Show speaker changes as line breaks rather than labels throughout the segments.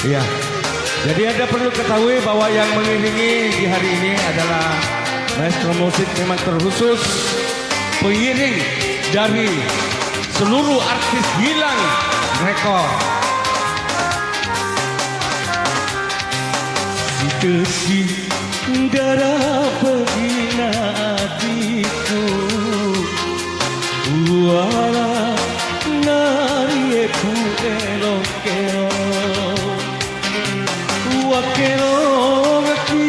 Iya. Jadi Anda perlu ketahui bahwa yang mengiringi di hari ini adalah maestro musik memang terkhusus pengiring dari seluruh artis Gilang Rekor. Si detik darah begina hatiku, wala nari ku elokero, wakero ngaki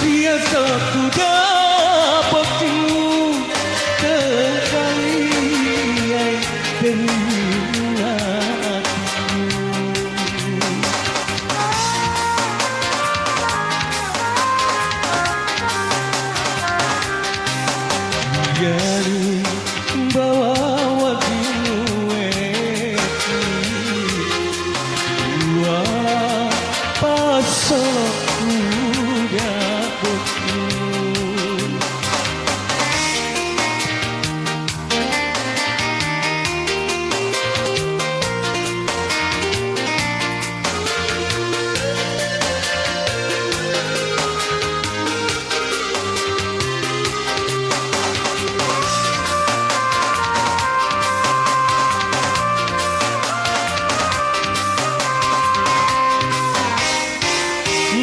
biasa ku dapatku sekali Yari bawa wajimu eti Wa pasok udah betul.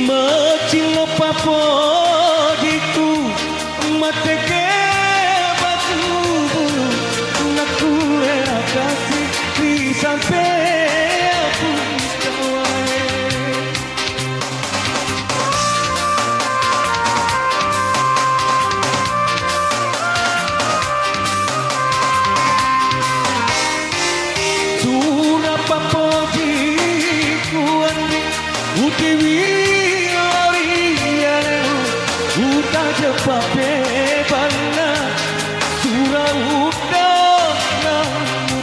Macil papo ditu mate ke batu naku era kasih di sampai aku kawai surah papo diku andi utiwi pape bana surau udang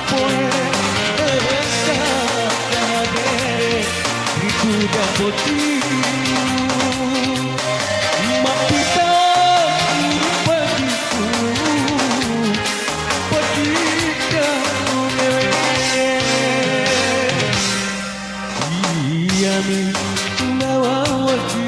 poe kadere itu dapoti mapita bagiku patita iya mi nawawati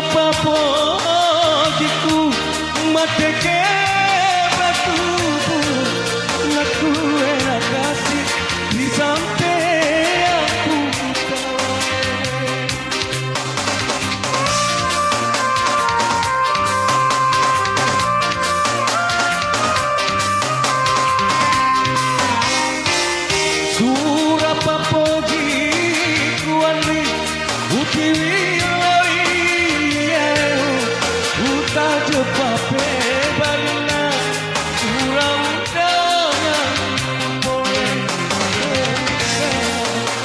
papo diku mate ke batu naku era kasih di sampai aku kawai surah papo diku andri utiwi pape bana surau dengan boleh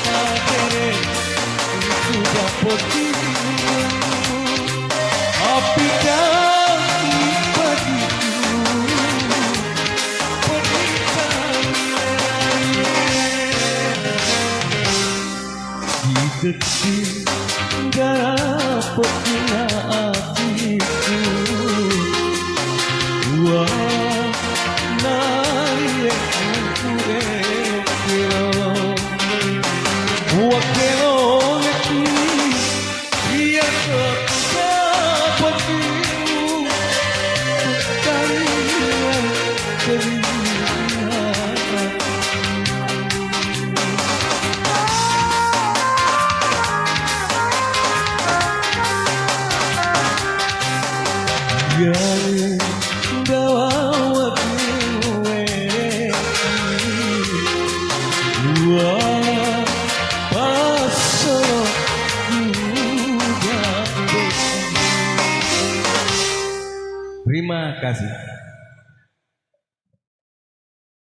kadere itu dapati api dan bagiku pernikahan di detik dapat hatiku. Wah, nari aku kero, wakero ngeki dia dapatku sekali yang bawa gue wah pasok juga. Terima kasih.